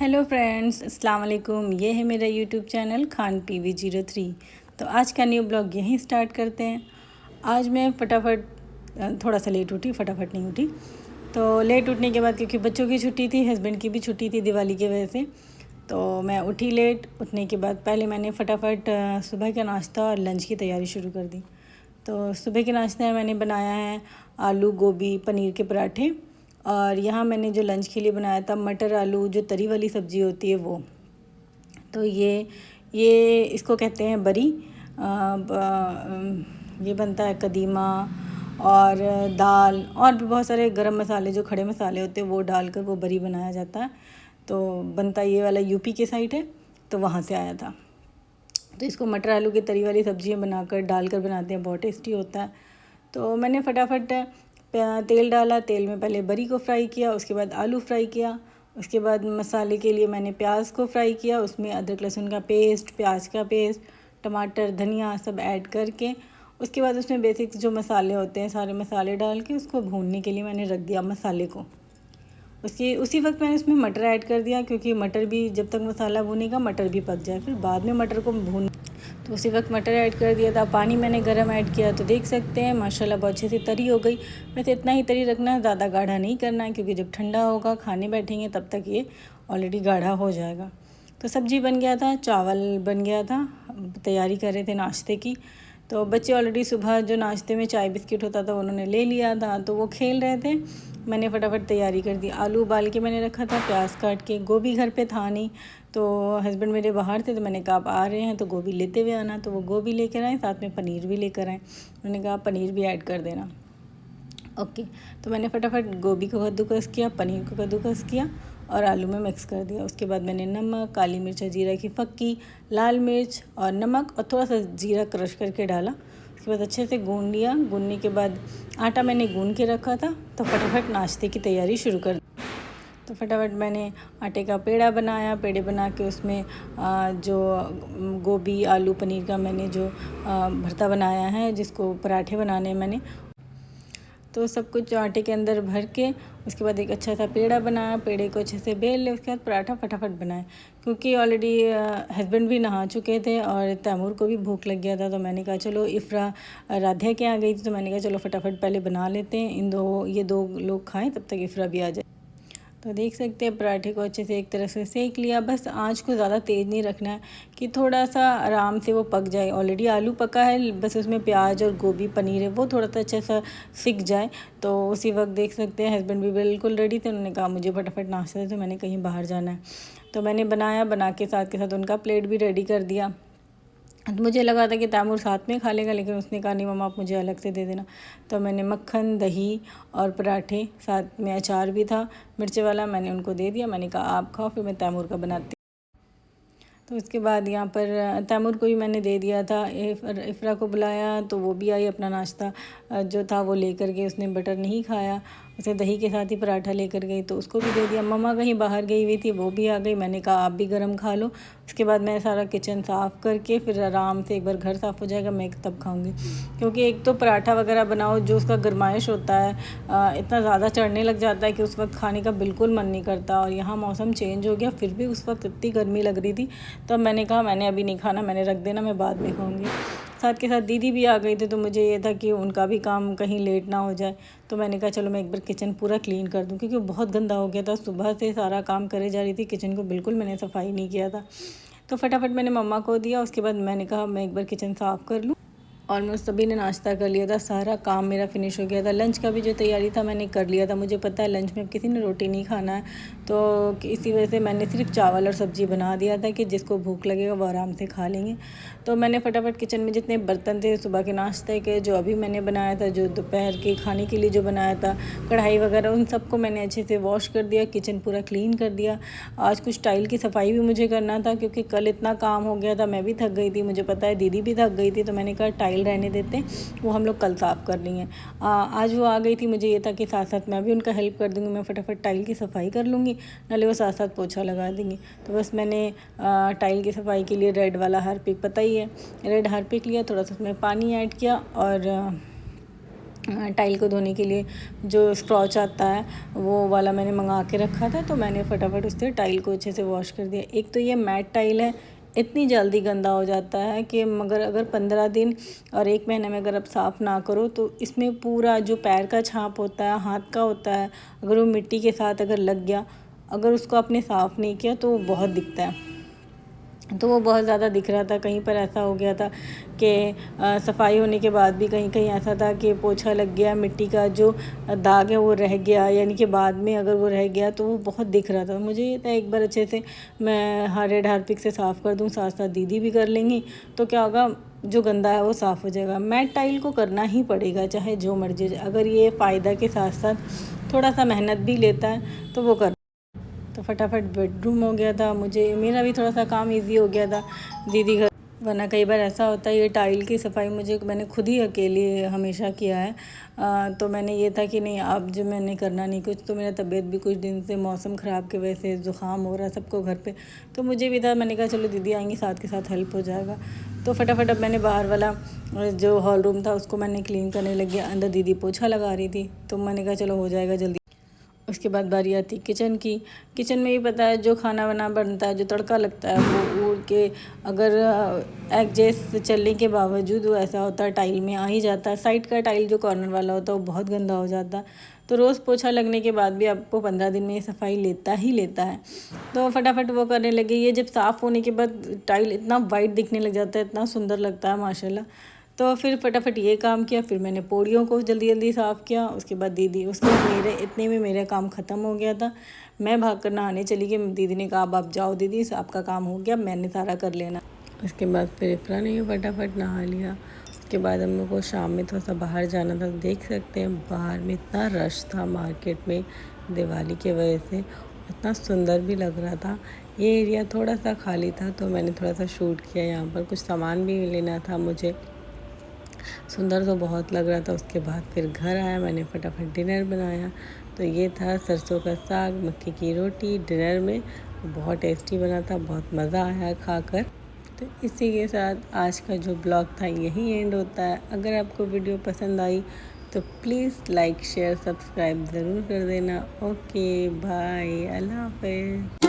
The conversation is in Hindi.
हेलो फ्रेंड्स, अस्सलाम वालेकुम। ये है मेरा यूट्यूब चैनल खान PV03। तो आज का न्यू ब्लॉग यहीं स्टार्ट करते हैं। आज मैं फटाफट थोड़ा सा लेट उठी, फटाफट नहीं उठी। तो लेट उठने के बाद क्योंकि बच्चों की छुट्टी थी, हस्बैंड की भी छुट्टी थी दिवाली की वजह से, तो मैं उठी लेट। उठने के बाद पहले मैंने फटाफट सुबह का नाश्ता और लंच की तैयारी शुरू कर दी। तो सुबह के नाश्ते में मैंने बनाया है आलू गोभी पनीर के पराठे, और यहाँ मैंने जो लंच के लिए बनाया था मटर आलू जो तरी वाली सब्ज़ी होती है वो। तो ये इसको कहते हैं बरी। ये बनता है कदीमा और दाल और भी बहुत सारे गरम मसाले जो खड़े मसाले होते हैं वो डालकर वो बरी बनाया जाता है। तो बनता ये वाला यूपी के साइड है, तो वहाँ से आया था। तो इसको मटर आलू की तरी वाली सब्जियाँ बनाकर डालकर बनाते हैं, बहुत टेस्टी होता है। तो मैंने फटाफट तेल डाला, तेल में पहले बरी को फ्राई किया, उसके बाद आलू फ्राई किया, उसके बाद मसाले के लिए मैंने प्याज को फ्राई किया, उसमें अदरक लहसुन का पेस्ट, प्याज का पेस्ट, टमाटर, धनिया सब ऐड करके उसके बाद उसमें बेसिक जो मसाले होते हैं सारे मसाले डाल के उसको भूनने के लिए मैंने रख दिया मसाले को। उसी वक्त मैंने उसमें मटर ऐड कर दिया, क्योंकि मटर भी जब तक मसाला भूनेगा मटर भी पक जाए, फिर बाद में मटर को भून। तो उसी वक्त मटर ऐड कर दिया था। पानी मैंने गरम ऐड किया, तो देख सकते हैं माशाल्लाह बहुत अच्छे से तरी हो गई। वैसे इतना ही तरी रखना है, ज़्यादा गाढ़ा नहीं करना है, क्योंकि जब ठंडा होगा खाने बैठेंगे तब तक ये ऑलरेडी गाढ़ा हो जाएगा। तो सब्ज़ी बन गया था, चावल बन गया था, तैयारी कर रहे थे नाश्ते की। तो बच्चे ऑलरेडी सुबह जो नाश्ते में चाय बिस्किट होता था उन्होंने ले लिया था, तो वो खेल रहे थे। मैंने फटाफट तैयारी कर दी। आलू उबाल के मैंने रखा था, प्याज काट के। गोभी घर पे था नहीं, तो हस्बैंड मेरे बाहर थे, तो मैंने कहा आप आ रहे हैं तो गोभी लेते हुए आना। तो वो गोभी लेकर आए, साथ में पनीर भी लेकर आए। उन्होंने कहा पनीर भी ऐड कर देना। ओके, तो मैंने फटाफट गोभी को कद्दूकस किया, पनीर को कद्दूकस किया और आलू में मिक्स कर दिया। उसके बाद मैंने नमक, काली मिर्च, जीरा की फक्की, लाल मिर्च और नमक और थोड़ा सा जीरा क्रश करके डाला। उसके बाद अच्छे से गूंद लिया। गूंदने के बाद आटा मैंने गूंद के रखा था, तो फटाफट नाश्ते की तैयारी शुरू कर दी। तो फटाफट मैंने आटे का पेड़ा बनाया। पेड़े बना के उसमें जो गोभी आलू पनीर का मैंने जो भरता बनाया है, जिसको पराठे बनाने मैंने, तो सब कुछ आटे के अंदर भर के उसके बाद एक अच्छा सा पेड़ा बनाया। पेड़े को अच्छे से बेल ले, उसके बाद पराठा फटाफट बनाए। क्योंकि ऑलरेडी हस्बैंड भी नहा चुके थे और तैमूर को भी भूख लग गया था, तो मैंने कहा चलो इफ़रा राध्या के यहाँ गई थी, तो मैंने कहा चलो फटाफट पहले बना लेते हैं, ये दो लोग खाएँ तब तक इफ़रा भी आ जाए। तो देख सकते हैं पराठे को अच्छे से एक तरह से सेक लिया। बस आँच को ज़्यादा तेज़ नहीं रखना है, कि थोड़ा सा आराम से वो पक जाए। ऑलरेडी आलू पका है, बस उसमें प्याज और गोभी पनीर है वो थोड़ा सा अच्छा सा सिक जाए। तो उसी वक्त देख सकते हैं हस्बैंड भी बिल्कुल रेडी थे। उन्होंने कहा मुझे फटाफट नाश्ता दे, तो मैंने कहीं बाहर जाना है, तो मैंने बना के साथ उनका प्लेट भी रेडी कर दिया। तो मुझे लगा था कि तैमूर साथ में खा लेगा, लेकिन उसने कहा नहीं मम्मा आप मुझे अलग से दे देना। तो मैंने मक्खन, दही और पराठे, साथ में अचार भी था मिर्ची वाला, मैंने उनको दे दिया। मैंने कहा आप खाओ, फिर मैं तैमूर का बनाती। तो उसके बाद यहाँ पर तैमूर को भी मैंने दे दिया था। इफ़रा को बुलाया, तो वो भी आई अपना नाश्ता जो था वो लेकर के। उसने बटर नहीं खाया, उसे दही के साथ ही पराठा लेकर गई, तो उसको भी दे दिया। मम्मा कहीं बाहर गई हुई थी, वो भी आ गई। मैंने कहा आप भी गरम खा लो। उसके बाद मैं सारा किचन साफ़ करके फिर आराम से एक बार घर साफ़ हो जाएगा मैं तब खाऊंगी। क्योंकि एक तो पराठा वगैरह बनाओ जो उसका गरमाइश होता है इतना ज़्यादा चढ़ने लग जाता है कि उस वक्त खाने का बिल्कुल मन नहीं करता। और यहाँ मौसम चेंज हो गया, फिर भी उस वक्त इतनी गर्मी लग रही थी, तो मैंने कहा मैंने अभी नहीं खाना, मैंने रख देना, मैं बाद में खाऊंगी। साथ के साथ दीदी भी आ गई थी, तो मुझे ये था कि उनका भी काम कहीं लेट ना हो जाए। तो मैंने कहा चलो मैं एक बार किचन पूरा क्लीन कर दूं, क्योंकि बहुत गंदा हो गया था। सुबह से सारा काम करे जा रही थी, किचन को बिल्कुल मैंने सफाई नहीं किया था। तो फटाफट मैंने मम्मा को दिया। उसके बाद मैंने कहा मैं एक बार किचन साफ़ कर लूँ। ऑलमोस्ट सभी ने नाश्ता कर लिया था, सारा काम मेरा फिनिश हो गया था। लंच का भी जो तैयारी था मैंने कर लिया था। मुझे पता है लंच में किसी ने रोटी नहीं खाना है, तो इसी वजह से मैंने सिर्फ चावल और सब्ज़ी बना दिया था कि जिसको भूख लगेगा वो आराम से खा लेंगे। तो मैंने फटाफट किचन में जितने बर्तन थे सुबह के नाश्ते के, जो अभी मैंने बनाया था, जो दोपहर के खाने के लिए जो बनाया था, कढ़ाई वगैरह, उन सबको मैंने अच्छे से वॉश कर दिया, किचन पूरा क्लीन कर दिया। आज कुछ टाइल की सफाई भी मुझे करना था, क्योंकि कल इतना काम हो गया था, मैं भी थक गई थी, मुझे पता है दीदी भी थक गई थी। तो मैंने कहा टाइल रहने देते हैं, वो हम लोग कल साफ़ कर लेंगे। आज वो आ गई थी, मुझे ये था कि साथ साथ मैं भी उनका हेल्प कर दूँगी। मैं फटाफट टाइल की सफाई कर लूँगी, नाले वो साथ साथ पोछा लगा देंगी। तो बस मैंने टाइल की सफाई के लिए रेड वाला हार्पिक, पता ही है, रेड हार्पिक लिया, थोड़ा सा उसमें पानी ऐड किया और टाइल को धोने के लिए जो स्क्रॉच आता है वो वाला मैंने मंगा के रखा था, तो मैंने फटाफट उससे टाइल को अच्छे से वॉश कर दिया। एक तो ये मैट टाइल है, इतनी जल्दी गंदा हो जाता है कि मगर अगर 15 दिन और 1 महीने में अगर आप साफ़ ना करो तो इसमें पूरा जो पैर का छाप होता है, हाथ का होता है, अगर वो मिट्टी के साथ अगर लग गया, अगर उसको आपने साफ़ नहीं किया तो वो बहुत दिखता है। तो वो बहुत ज़्यादा दिख रहा था। कहीं पर ऐसा हो गया था कि सफाई होने के बाद भी कहीं कहीं ऐसा था कि पोछा लग गया, मिट्टी का जो दाग है वो रह गया, यानी कि बाद में अगर वो रह गया तो वो बहुत दिख रहा था। मुझे ये था एक बार अच्छे से मैं रेड हार्पिक से साफ़ कर दूँ, साथ साथ दीदी भी कर लेंगी, तो क्या होगा, जो गंदा है वो साफ़ हो जाएगा। मैट टाइल को करना ही पड़ेगा चाहे जो मर्जी, अगर ये फ़ायदा के साथ साथ थोड़ा सा मेहनत भी लेता है तो वो कर। तो फटाफट बेडरूम हो गया था, मुझे मेरा भी थोड़ा सा काम इजी हो गया था दीदी घर, वरना कई बार ऐसा होता है ये टाइल की सफाई मैंने खुद ही अकेले हमेशा किया है। तो मैंने ये था कि नहीं अब जो मैंने करना नहीं कुछ, तो मेरा तबीयत भी कुछ दिन से मौसम ख़राब के वजह से ज़ुकाम हो रहा है सबको घर पे, तो मुझे भी था, मैंने कहा चलो दीदी आएंगी साथ के साथ हेल्प हो जाएगा। तो फटाफट अब मैंने बाहर वाला जो हॉल रूम था उसको मैंने क्लीन करने लग गया, अंदर दीदी पोछा लगा रही थी, तो मैंने कहा चलो हो जाएगा जल्दी। उसके बाद बारी आती किचन की। किचन में ही पता है जो खाना वाना बनता है, जो तड़का लगता है वो उड़ के अगर एडजस्ट चलने के बावजूद वो ऐसा होता है टाइल में आ ही जाता है। साइड का टाइल जो कॉर्नर वाला होता है वो बहुत गंदा हो जाता है, तो रोज़ पोछा लगने के बाद भी आपको 15 दिन में ये सफाई लेता ही लेता है। तो फटाफट वो करने लगे। ये जब साफ़ होने के बाद टाइल इतना वाइट दिखने लग जाता है, इतना सुंदर लगता है माशाल्लाह। तो फिर फटाफट ये काम किया, फिर मैंने पौड़ियों को जल्दी जल्दी साफ़ किया। उसके बाद दीदी, उसके बाद मेरे इतने में मेरा काम ख़त्म हो गया था। मैं भाग कर नहाने चली गई। दीदी ने कहा अब आप जाओ दीदी, आपका काम हो गया, मैंने सारा कर लेना। उसके बाद फिर इफ़रा ने फटाफट नहा लिया। उसके बाद हम लोग को शाम में थोड़ा सा बाहर जाना था। देख सकते हैं बाहर में इतना रश था मार्केट में, दिवाली की वजह से इतना सुंदर भी लग रहा था। ये एरिया थोड़ा सा खाली था तो मैंने थोड़ा सा शूट किया यहाँ पर। कुछ सामान भी लेना था मुझे, सुंदर तो बहुत लग रहा था। उसके बाद फिर घर आया, मैंने फटाफट डिनर बनाया। तो ये था सरसों का साग, मक्की की रोटी डिनर में, बहुत टेस्टी बना था, बहुत मज़ा आया खाकर। तो इसी के साथ आज का जो ब्लॉग था यही एंड होता है। अगर आपको वीडियो पसंद आई तो प्लीज़ लाइक शेयर सब्सक्राइब ज़रूर कर देना। ओके बाय, अल्लाह हाफ़िज़।